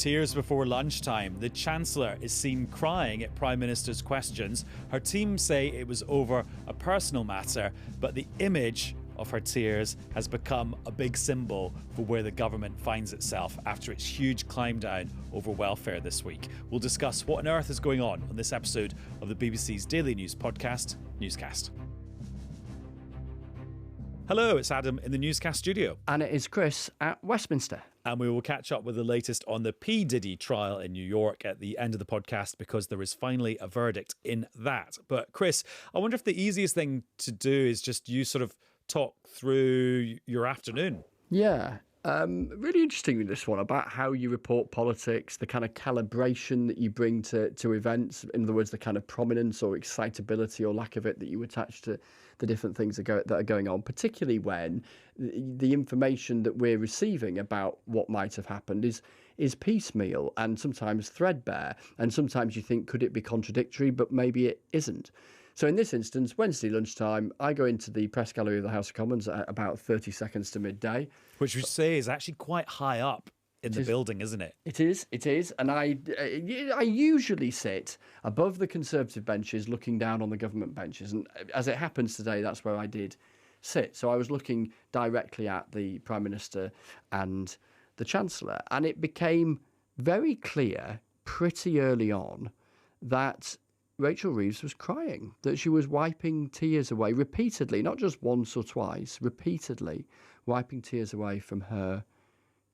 Tears before lunchtime, the Chancellor is seen crying at Prime Minister's questions. Her team say it was over a personal matter, but the image of her tears has become a big symbol for where the government finds itself after its huge climb down over welfare this week. We'll discuss what on earth is going on this episode of the BBC's daily news podcast, Newscast. Hello, it's Adam in the Newscast studio. And it is Chris at Westminster. And we will catch up with the latest on the P. Diddy trial in New York at the end of the podcast because there is finally a verdict in that. But Chris, I wonder if the easiest thing to do is just you sort of talk through your afternoon. Yeah. Really interesting with this one about how you report politics, the kind of calibration that you bring to events. In other words, the kind of prominence or excitability or lack of it that you attach to the different things that are going on, particularly when the information that we're receiving about what might have happened is piecemeal and sometimes threadbare. And sometimes you think, could it be contradictory? But maybe it isn't. So in this instance, Wednesday lunchtime, I go into the press gallery of the House of Commons at about 30 seconds to midday. Which we say is actually quite high up in the building, isn't it? It is. And I usually sit above the Conservative benches looking down on the government benches. And as it happens today, that's where I did sit. So I was looking directly at the Prime Minister and the Chancellor. And it became very clear pretty early on that Rachel Reeves was crying, that she was wiping tears away repeatedly, not just once or twice, repeatedly wiping tears away from her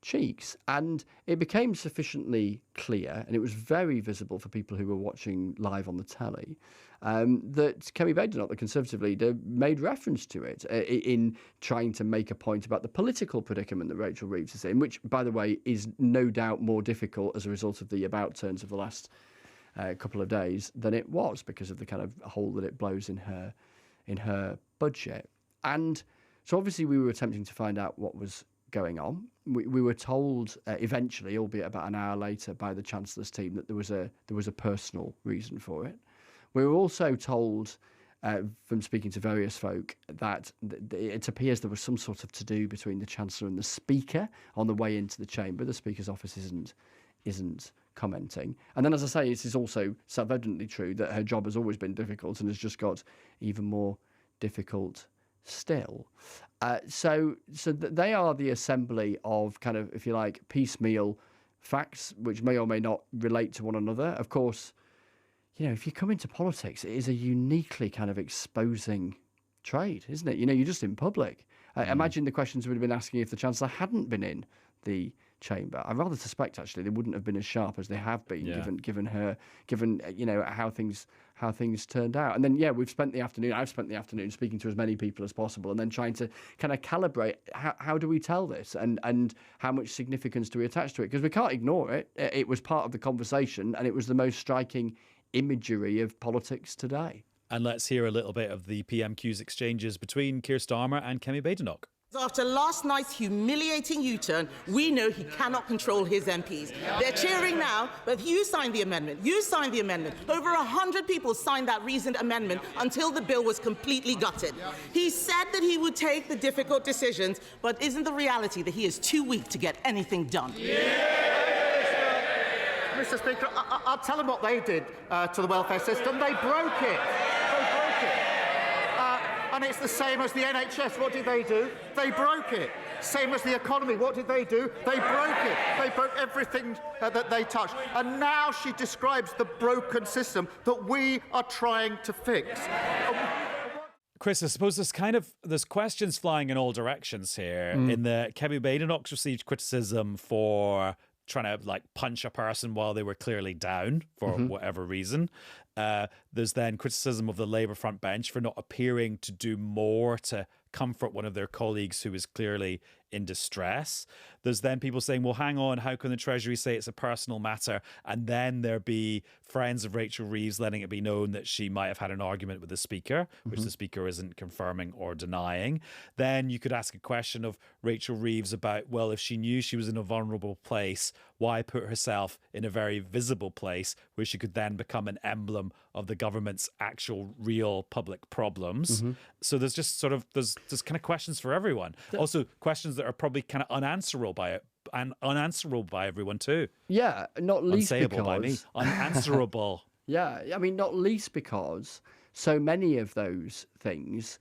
cheeks. And it became sufficiently clear, and it was very visible for people who were watching live on the telly, that Kemi Badenoch, the Conservative leader, made reference to it in trying to make a point about the political predicament that Rachel Reeves is in, which, by the way, is no doubt more difficult as a result of the about turns of the last couple of days than it was because of the kind of hole that it blows in her budget. And so obviously we were attempting to find out what was going on. We were told eventually, albeit about an hour later, by the Chancellor's team that there was a personal reason for it. We were also told from speaking to various folk that it appears there was some sort of to-do between the Chancellor and the Speaker on the way into the chamber. The Speaker's office isn't commenting. And then, as I say, it is also self-evidently true that her job has always been difficult and has just got even more difficult still. So they are the assembly of kind of, if you like, piecemeal facts, which may or may not relate to one another. Of course, you know, if you come into politics, it is a uniquely kind of exposing trade, isn't it? You know, you're just in public. Imagine the questions we would have been asking if the Chancellor hadn't been in the chamber. I rather suspect actually they wouldn't have been as sharp as they have been, given you know how things turned out. And then I've spent the afternoon speaking to as many people as possible, and then trying to kind of calibrate how do we tell this, and how much significance do we attach to it, because we can't ignore it. It was part of the conversation, and it was the most striking imagery of politics today. And let's hear a little bit of the PMQ's exchanges between Keir Starmer and Kemi Badenoch. After last night's humiliating U-turn, we know he cannot control his MPs. They're cheering now, but you signed the amendment. Over 100 people signed that reasoned amendment until the bill was completely gutted. He said that he would take the difficult decisions, but isn't the reality that he is too weak to get anything done? Mr. Speaker, I'll tell them what they did to the welfare system. They broke it. And it's the same as the NHS. What did they do? They broke it. Same as the economy. What did they do? They broke it. They broke everything that they touched. And now she describes the broken system that we are trying to fix. Chris, I suppose there's questions flying in all directions here. In the Kemi Badenoch's received criticism for trying to punch a person while they were clearly down for whatever reason. There's then criticism of the Labour front bench for not appearing to do more to comfort one of their colleagues who is clearly in distress. There's then people saying, well, hang on, how can the Treasury say it's a personal matter? And then there be friends of Rachel Reeves letting it be known that she might have had an argument with the Speaker, which the Speaker isn't confirming or denying. Then you could ask a question of Rachel Reeves about, well, if she knew she was in a vulnerable place, why put herself in a very visible place where she could then become an emblem of the government's actual real public problems? So there's just there's kind of questions for everyone. Also questions that are probably kind of unanswerable and unanswerable by everyone too. Yeah, not least Unsayable because... by me. Unanswerable. Yeah, I mean, not least because so many of those things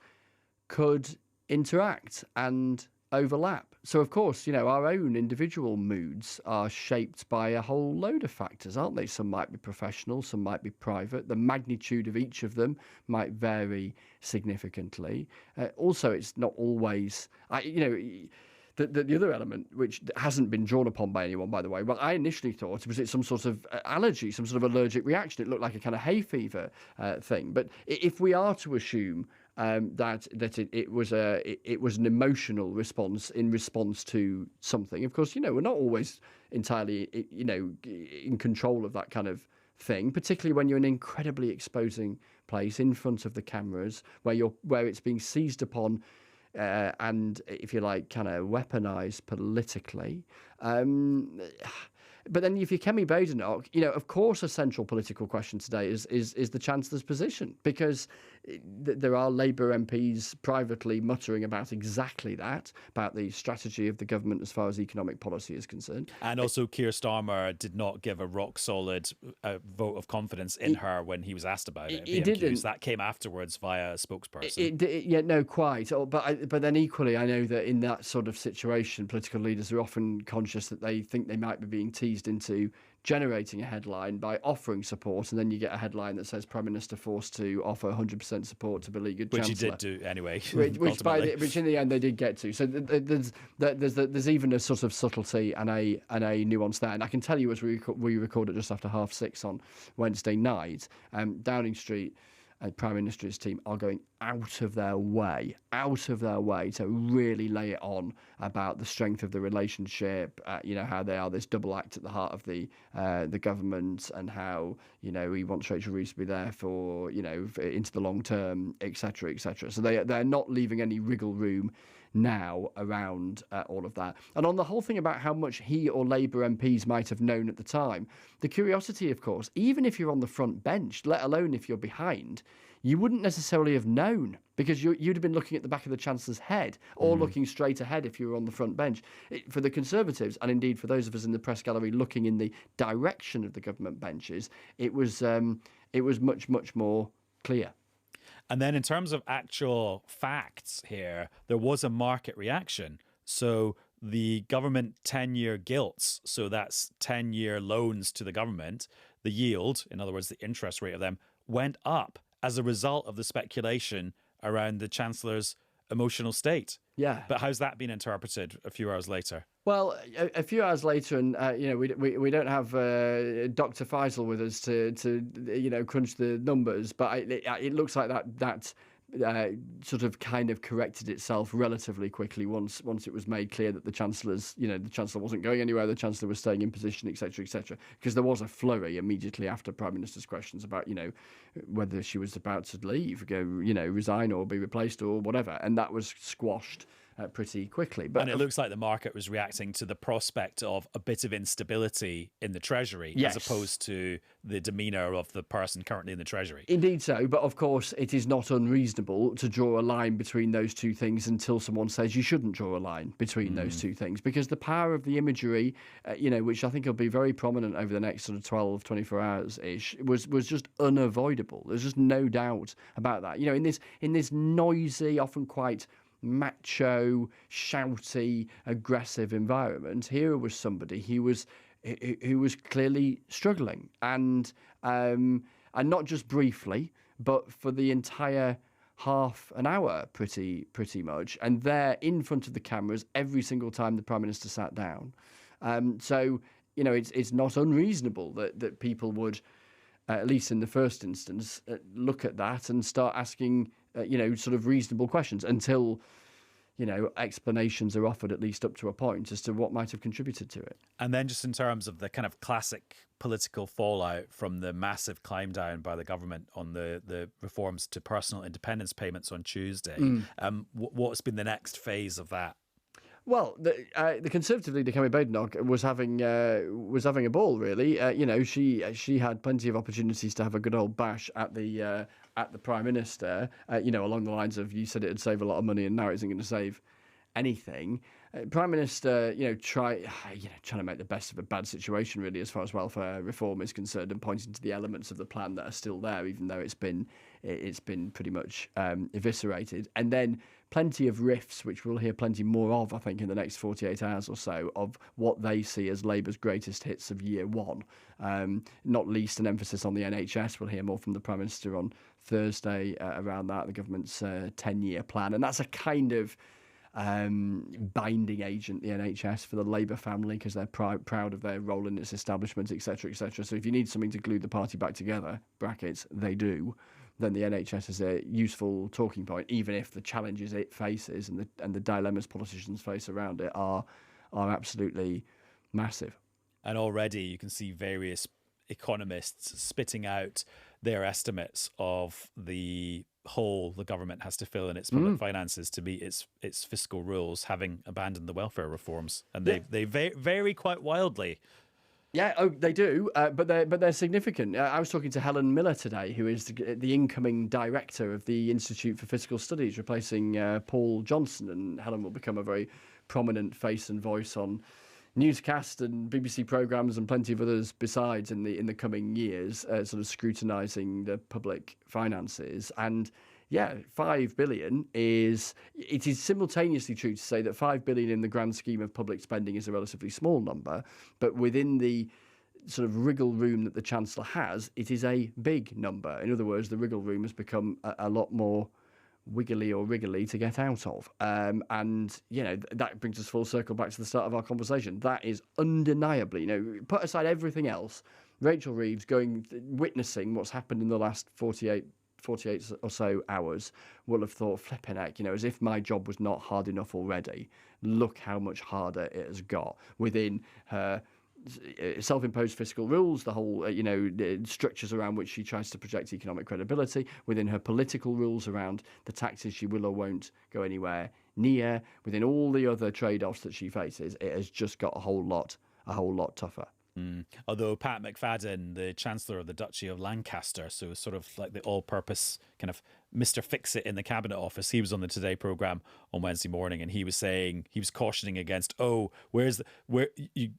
could interact and overlap. So, of course, our own individual moods are shaped by a whole load of factors, aren't they? Some might be professional, some might be private. The magnitude of each of them might vary significantly. Also, it's not always, the other element, which hasn't been drawn upon by anyone, by the way, well, I initially thought was it some sort of allergy, some sort of allergic reaction. It looked like a kind of hay fever thing. But if we are to assume that it was an emotional response in response to something, of course, we're not always entirely, in control of that kind of thing, particularly when you're in an incredibly exposing place in front of the cameras, where it's being seized upon. And, if you like, kind of weaponised politically. But then if you're Kemi Badenoch, of course a central political question today is the Chancellor's position, because there are Labour MPs privately muttering about exactly that, about the strategy of the government as far as economic policy is concerned. And also Keir Starmer did not give a rock-solid vote of confidence in her when he was asked about it. He didn't. That came afterwards via a spokesperson. Yeah, no, quite. But then equally, I know that in that sort of situation, political leaders are often conscious that they think they might be being teased into generating a headline by offering support, and then you get a headline that says Prime Minister forced to offer 100% support to beleaguered Chancellor. Which he did do anyway. which in the end they did get to. So there's even a sort of subtlety and a nuance there. And I can tell you, as we record it just after 6:30 on Wednesday night, Downing Street Prime Minister's team are going out of their way to really lay it on about the strength of the relationship, how they are this double act at the heart of the government, and how, he wants Rachel Reeves to be there for into the long term, etc., etc. So they're not leaving any wriggle room now around all of that. And on the whole thing about how much he or Labour MPs might have known at the time, the curiosity, of course, even if you're on the front bench, let alone if you're behind, you wouldn't necessarily have known, because you'd have been looking at the back of the Chancellor's head, or looking straight ahead if you were on the front bench. For the Conservatives, and indeed for those of us in the press gallery looking in the direction of the government benches, it was much, much more clear. And then in terms of actual facts here, there was a market reaction. So the government 10-year gilts, so that's 10-year loans to the government, the yield, in other words, the interest rate of them, went up as a result of the speculation around the Chancellor's emotional state. Yeah. But how's that been interpreted a few hours later? Well, a few hours later, and we don't have Dr. Faisal with us to crunch the numbers, but it looks like that sort of kind of corrected itself relatively quickly once it was made clear that the Chancellor wasn't going anywhere, the Chancellor was staying in position, etc., etc. Because there was a flurry immediately after Prime Minister's questions about whether she was about to leave, resign or be replaced or whatever, and that was squashed pretty quickly. And it looks like the market was reacting to the prospect of a bit of instability in the Treasury, yes, as opposed to the demeanour of the person currently in the Treasury. Indeed so, but of course it is not unreasonable to draw a line between those two things until someone says you shouldn't draw a line between those two things, because the power of the imagery, which I think will be very prominent over the next sort of 12, 24 hours-ish, was just unavoidable. There's just no doubt about that. In this noisy, often quite macho, shouty, aggressive environment, here was somebody who was clearly struggling, and not just briefly, but for the entire half an hour, pretty much, and there in front of the cameras every single time the Prime Minister sat down. So it's not unreasonable that people would, at least in the first instance, look at that and start asking sort of reasonable questions until explanations are offered, at least up to a point, as to what might have contributed to it. And then just in terms of the kind of classic political fallout from the massive climb down by the government on the reforms to personal independence payments on Tuesday, what's been the next phase of that? Well, the Conservative leader, Kemi Badenoch, was having a ball, really. She had plenty of opportunities to have a good old bash at the Prime Minister, along the lines of, you said it'd save a lot of money and now it isn't going to save anything. Prime Minister, trying to make the best of a bad situation, really, as far as welfare reform is concerned, and pointing to the elements of the plan that are still there, even though it's been pretty much eviscerated. And then plenty of riffs, which we'll hear plenty more of, I think, in the next 48 hours or so, of what they see as Labour's greatest hits of year one. Not least an emphasis on the NHS. We'll hear more from the Prime Minister on Thursday around that, the government's 10-year plan. And that's a kind of binding agent, the NHS, for the Labour family, because they're proud of their role in its establishment, etc., etc. So if you need something to glue the party back together, brackets, they do, then the NHS is a useful talking point, even if the challenges it faces and the dilemmas politicians face around it are absolutely massive. And already you can see various economists spitting out their estimates of the hole the government has to fill in its public finances to meet its fiscal rules, having abandoned the welfare reforms, and they vary quite wildly. Yeah, they do, but they're significant. I was talking to Helen Miller today, who is the incoming director of the Institute for Fiscal Studies, replacing Paul Johnson, and Helen will become a very prominent face and voice on Newscast and BBC programmes and plenty of others besides in the coming years, sort of scrutinising the public finances. And yeah, 5 billion is simultaneously true to say that 5 billion in the grand scheme of public spending is a relatively small number, but within the sort of wriggle room that the Chancellor has, it is a big number. In other words, the wriggle room has become a lot more wiggly or wriggly to get out of. And, that brings us full circle back to the start of our conversation. That is undeniably, put aside everything else, Rachel Reeves witnessing what's happened in the last 48 or so hours will have thought, flipping heck, as if my job was not hard enough already. Look how much harder it has got within her self-imposed fiscal rules, the whole, structures around which she tries to project economic credibility, within her political rules around the taxes she will or won't go anywhere near, within all the other trade-offs that she faces. It has just got a whole lot tougher. Although Pat McFadden, the Chancellor of the Duchy of Lancaster, so sort of like the all-purpose kind of Mr. Fix-It in the Cabinet Office, he was on the Today programme on Wednesday morning, and he was cautioning against, you're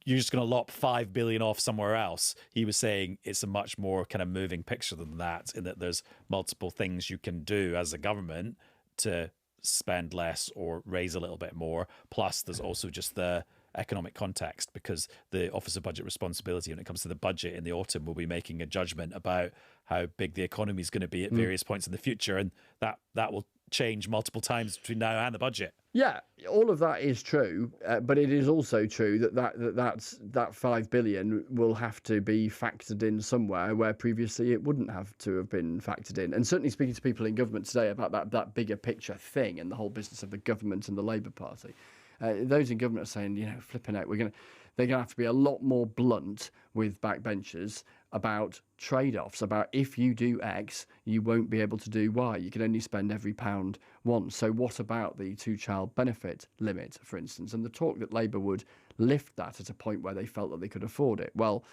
just going to lop 5 billion off somewhere else. He was saying it's a much more kind of moving picture than that, in that there's multiple things you can do as a government to spend less or raise a little bit more. Plus, there's also just the economic context, because the Office of Budget Responsibility, when it comes to the budget in the autumn, will be making a judgment about how big the economy is going to be at various points in the future, and that will change multiple times between now and the budget. Yeah, all of that is true, but it is also true that 5 billion will have to be factored in somewhere where previously it wouldn't have to have been factored in. And certainly speaking to people in government today about that bigger picture thing and the whole business of the government and the Labour Party, those in government are saying, flipping out, they're going to have to be a lot more blunt with backbenchers about trade-offs, about if you do X, you won't be able to do Y. You can only spend every pound once. So what about the two-child benefit limit, for instance? And the talk that Labour would lift that at a point where they felt that they could afford it. Well,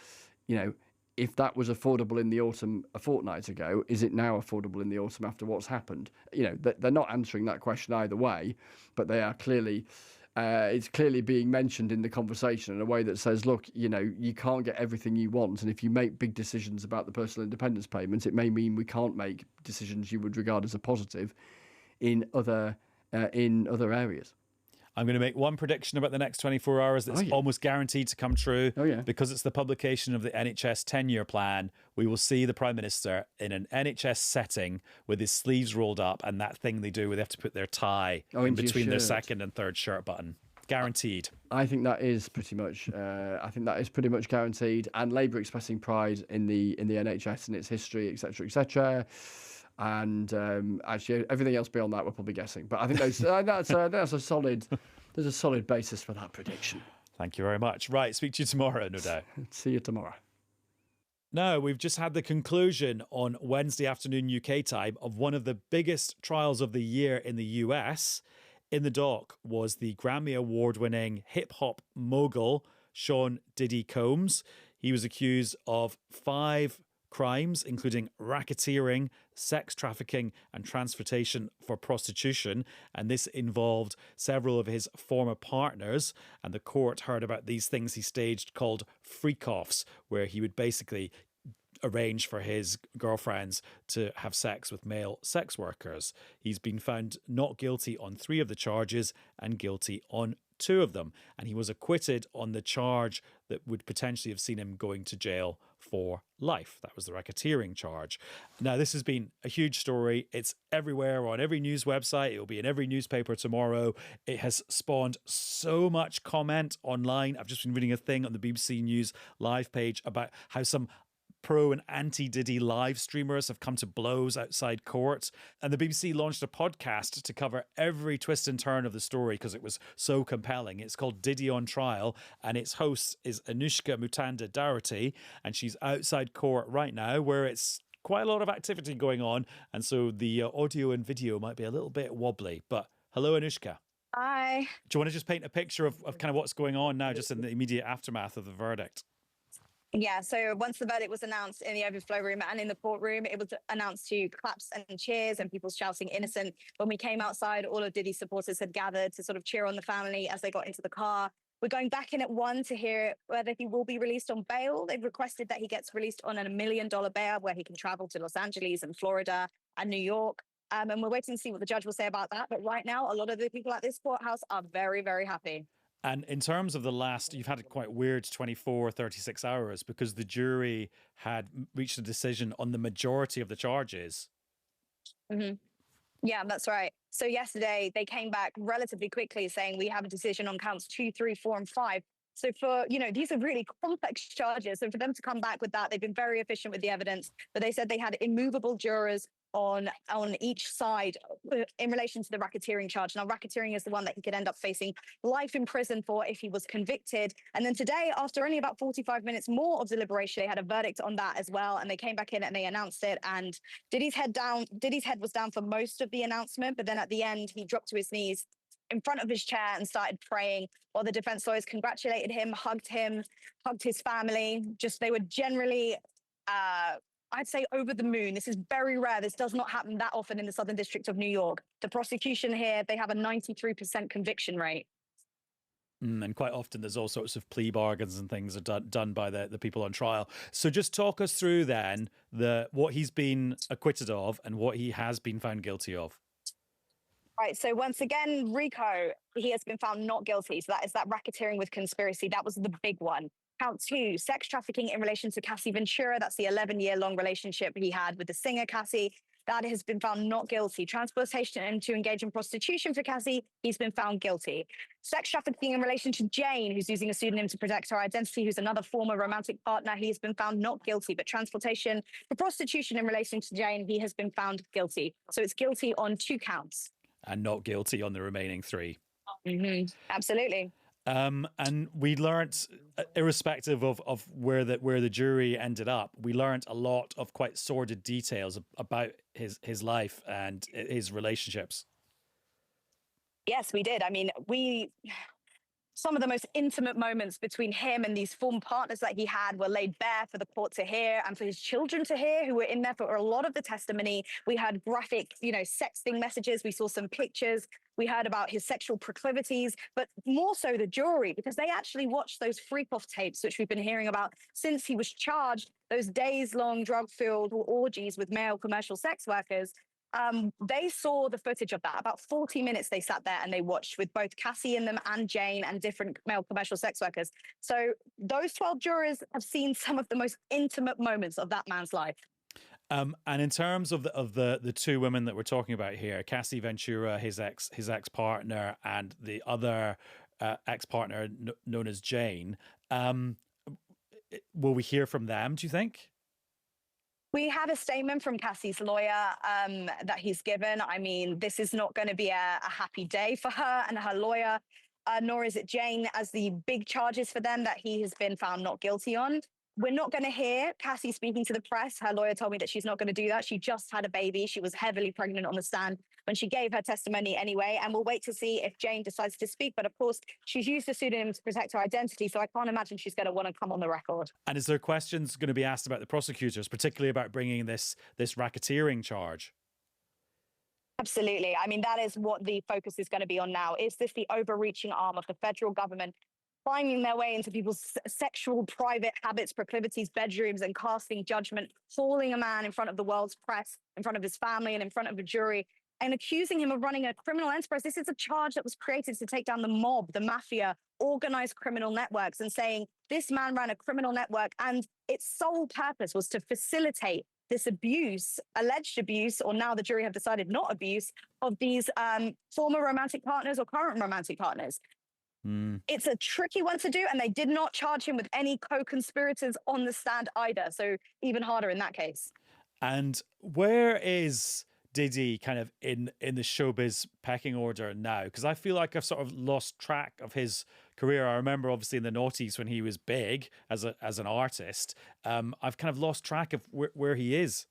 if that was affordable in the autumn a fortnight ago, is it now affordable in the autumn after what's happened? They're not answering that question either way, but they are clearly... it's clearly being mentioned in the conversation in a way that says, look, you can't get everything you want. And if you make big decisions about the personal independence payments, it may mean we can't make decisions you would regard as a positive in other areas. I'm going to make one prediction about the next 24 hours that's almost guaranteed to come true. Because it's the publication of the NHS 10-year plan. We will see the Prime Minister in an NHS setting with his sleeves rolled up and that thing they do where they have to put their tie in between their second and third shirt button. Guaranteed. I think that is pretty much. Guaranteed. And Labour expressing pride in the NHS and its history, etc., etc. And actually, everything else beyond that, we're probably guessing. But I think that's a solid. There's a solid basis for that prediction. Thank you very much. Right, speak to you tomorrow, no doubt. See you tomorrow. Now, we've just had the conclusion on Wednesday afternoon UK time of one of the biggest trials of the year in the US. In the dock was the Grammy Award-winning hip-hop mogul Sean Diddy Combs. He was accused of 5 crimes, including racketeering, sex trafficking, and transportation for prostitution. And this involved several of his former partners. And the court heard about these things he staged called freak-offs, where he would basically arrange for his girlfriends to have sex with male sex workers. He's been found not guilty on 3 of the charges and guilty on 2 of them. And he was acquitted on the charge that would potentially have seen him going to jail for life. That was the racketeering charge. Now, this has been a huge story. It's everywhere on every news website. It will be in every newspaper tomorrow. It has spawned so much comment online. I've just been reading a thing on the BBC News live page about how some pro and anti-Diddy live streamers have come to blows outside court. And the BBC launched a podcast to cover every twist and turn of the story because it was so compelling. It's called Diddy on Trial, and its host is Anoushka Mutanda-Dougherty, and she's outside court right now where it's quite a lot of activity going on. And so the audio and video might be a little bit wobbly. But hello, Anoushka. Hi. Do you want to just paint a picture of kind of what's going on now, just in the immediate aftermath of the verdict? Yeah, so once the verdict was announced in the overflow room and in the courtroom, it was announced to claps and cheers and people shouting innocent. When we came outside, all of Diddy's supporters had gathered to sort of cheer on the family as they got into the car. We're going back in at 1 to hear whether he will be released on bail. They've requested that he gets released on a $1 million bail where he can travel to Los Angeles and Florida and New York. And we're waiting to see what the judge will say about that. But right now, a lot of the people at this courthouse are very, very happy. And in terms of the last, you've had a quite weird 24, 36 hours because the jury had reached a decision on the majority of the charges. Mm-hmm. Yeah, that's right. So yesterday they came back relatively quickly saying we have a decision on counts 2, 3, 4, and 5. So for, these are really complex charges. So for them to come back with that, they've been very efficient with the evidence. But they said they had immovable jurors on each side in relation to the racketeering charge. Now, racketeering is the one that he could end up facing life in prison for if he was convicted. And then today, after only about 45 minutes more of deliberation, they had a verdict on that as well. And they came back in and they announced it. And Diddy's head was down for most of the announcement. But then at the end, he dropped to his knees in front of his chair and started praying while the defense lawyers congratulated him, hugged his family. They were generally I'd say over the moon. This is very rare. This does not happen that often in the Southern District of New York. The prosecution here, they have a 93% conviction rate. And quite often there's all sorts of plea bargains and things are done by the people on trial. So just talk us through then what he's been acquitted of and what he has been found guilty of. Right. So once again, Rico, he has been found not guilty. So that is that racketeering with conspiracy. That was the big one. Count 2, sex trafficking in relation to Cassie Ventura. That's the 11-year-long relationship he had with the singer Cassie. That has been found not guilty. Transportation and to engage in prostitution for Cassie, he's been found guilty. Sex trafficking in relation to Jane, who's using a pseudonym to protect her identity, who's another former romantic partner, he has been found not guilty. But transportation for prostitution in relation to Jane, he has been found guilty. So it's guilty on 2 counts. And not guilty on the remaining 3. Mm-hmm. Absolutely. And we learnt, irrespective of where the jury ended up, we learnt a lot of quite sordid details about his life and his relationships. Yes, we did. I mean, some of the most intimate moments between him and these former partners that he had were laid bare for the court to hear and for his children to hear, who were in there for a lot of the testimony. We had graphic, sexting messages. We saw some pictures. We heard about his sexual proclivities, but more so the jury, because they actually watched those freak-off tapes, which we've been hearing about since he was charged, those days-long drug-filled orgies with male commercial sex workers. They saw the footage of that. About 40 minutes they sat there and they watched with both Cassie in them and Jane and different male commercial sex workers. So those 12 jurors have seen some of the most intimate moments of that man's life. And in terms of the 2 women that we're talking about here, Cassie Ventura, his ex-partner, and the other ex-partner known as Jane, will we hear from them, do you think? We had a statement from Cassie's lawyer that he's given. I mean, this is not going to be a happy day for her and her lawyer, nor is it Jane, as the big charges for them that he has been found not guilty on. We're not going to hear Cassie speaking to the press. Her lawyer told me that she's not going to do that. She just had a baby. She was heavily pregnant on the stand when she gave her testimony anyway. And we'll wait to see if Jane decides to speak. But of course, she's used a pseudonym to protect her identity. So I can't imagine she's going to want to come on the record. And is there questions going to be asked about the prosecutors, particularly about bringing this racketeering charge? Absolutely. I mean, that is what the focus is going to be on now. Is this the overreaching arm of the federal government finding their way into people's sexual private habits, proclivities, bedrooms, and casting judgment, hauling a man in front of the world's press, in front of his family, and in front of a jury, and accusing him of running a criminal enterprise? This is a charge that was created to take down the mob, the mafia, organized criminal networks, and saying this man ran a criminal network and its sole purpose was to facilitate this abuse, alleged abuse, or now the jury have decided not abuse, of these former romantic partners or current romantic partners. It's a tricky one to do, and they did not charge him with any co-conspirators on the stand either. So even harder in that case. And where is Diddy kind of in the showbiz pecking order now? Because I feel like I've sort of lost track of his career. I remember obviously in the noughties when he was big as an artist. I've kind of lost track of where he is.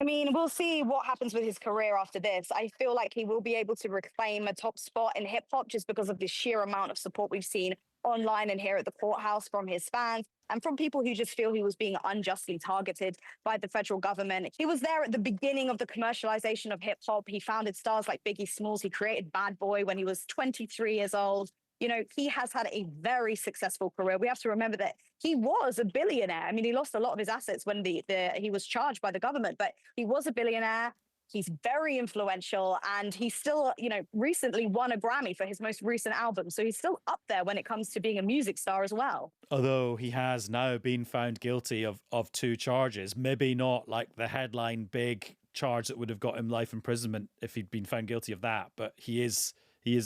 I mean, we'll see what happens with his career after this. I feel like he will be able to reclaim a top spot in hip hop just because of the sheer amount of support we've seen online and here at the courthouse from his fans and from people who just feel he was being unjustly targeted by the federal government. He was there at the beginning of the commercialization of hip hop. He founded stars like Biggie Smalls. He created Bad Boy when he was 23 years old. You know, he has had a very successful career. We have to remember that he was a billionaire. I mean, he lost a lot of his assets when he was charged by the government, but he was a billionaire. He's very influential, and he still, you know, recently won a Grammy for his most recent album. So he's still up there when it comes to being a music star as well. Although he has now been found guilty of 2 charges, maybe not like the headline big charge that would have got him life imprisonment if he'd been found guilty of that. But he is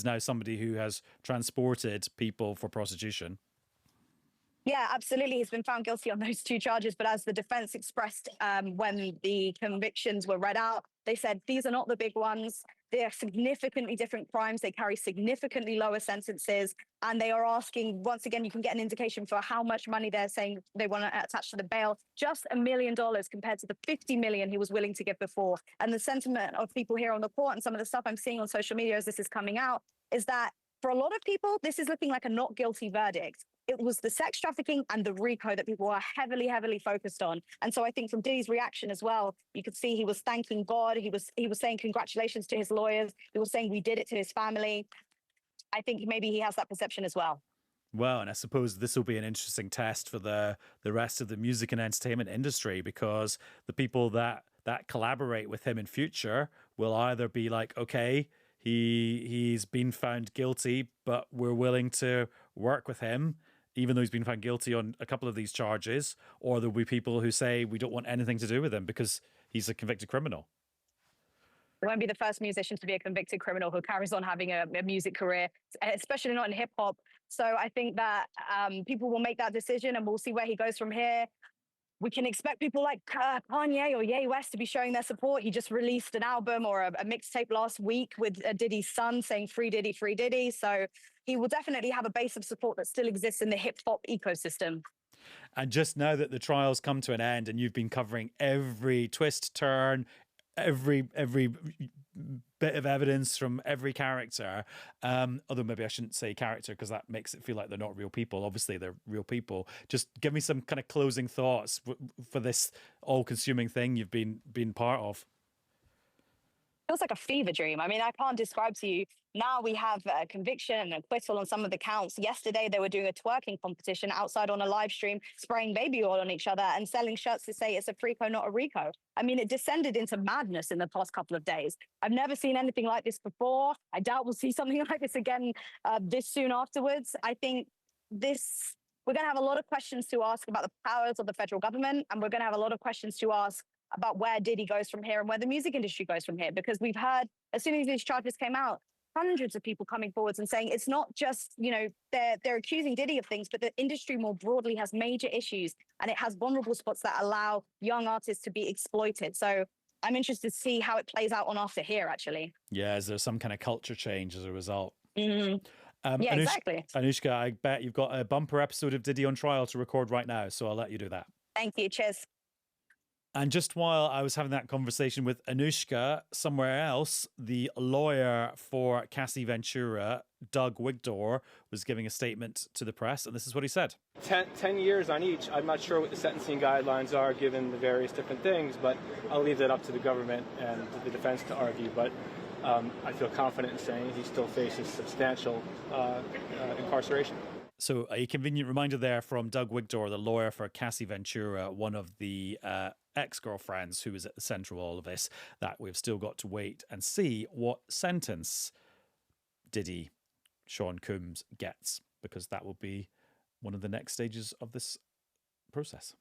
now somebody who has transported people for prostitution. Yeah, absolutely. He's been found guilty on those 2 charges. But as the defense expressed when the convictions were read out, they said these are not the big ones. They are significantly different crimes. They carry significantly lower sentences. And they are asking, once again, you can get an indication for how much money they're saying they want to attach to the bail. Just $1 million compared to the $50 million he was willing to give before. And the sentiment of people here on the court and some of the stuff I'm seeing on social media as this is coming out is that for a lot of people, this is looking like a not guilty verdict. It was the sex trafficking and the RICO that people are heavily, heavily focused on. And so I think from Diddy's reaction as well, you could see he was thanking God. He was saying congratulations to his lawyers. He was saying we did it to his family. I think maybe he has that perception as well. Well, and I suppose this will be an interesting test for the rest of the music and entertainment industry, because the people that collaborate with him in future will either be like, okay, he's been found guilty, but we're willing to work with him, even though he's been found guilty on a couple of these charges, or there'll be people who say we don't want anything to do with him because he's a convicted criminal. He won't be the first musician to be a convicted criminal who carries on having a music career, especially not in hip hop. So I think that people will make that decision, and we'll see where he goes from here. We can expect people like Kanye or Ye West to be showing their support. He just released an album or a mixtape last week with Diddy's son saying free Diddy, free Diddy. So he will definitely have a base of support that still exists in the hip hop ecosystem. And just now that the trials come to an end and you've been covering every twist, turn, every bit of evidence from every character, although maybe I shouldn't say character because that makes it feel like they're not real people. Obviously they're real people. Just give me some kind of closing thoughts for this all-consuming thing you've been part of. Feels like a fever dream. I mean, I can't describe to you. Now we have a conviction and acquittal on some of the counts. Yesterday, they were doing a twerking competition outside on a live stream, spraying baby oil on each other and selling shirts to say it's a Frico, not a Rico. I mean, it descended into madness in the past couple of days. I've never seen anything like this before. I doubt we'll see something like this again this soon afterwards. I think we're going to have a lot of questions to ask about the powers of the federal government, and we're going to have a lot of questions to ask about where Diddy goes from here and where the music industry goes from here, because we've heard, as soon as these charges came out, hundreds of people coming forwards and saying it's not just, they're accusing Diddy of things, but the industry more broadly has major issues and it has vulnerable spots that allow young artists to be exploited. So I'm interested to see how it plays out on after here, actually. Yeah, is there some kind of culture change as a result? Mm-hmm. Yeah, exactly. Anoushka, I bet you've got a bumper episode of Diddy on trial to record right now, so I'll let you do that. Thank you. Cheers. And just while I was having that conversation with Anoushka, somewhere else, the lawyer for Cassie Ventura, Doug Wigdor, was giving a statement to the press, and this is what he said. 10 years on each. I'm not sure what the sentencing guidelines are given the various different things, but I'll leave that up to the government and the defense to argue. But I feel confident in saying he still faces substantial incarceration. So a convenient reminder there from Doug Wigdor, the lawyer for Cassie Ventura, one of the ex-girlfriends who was at the centre of all of this, that we've still got to wait and see what sentence Diddy, Sean Combs, gets, because that will be one of the next stages of this process.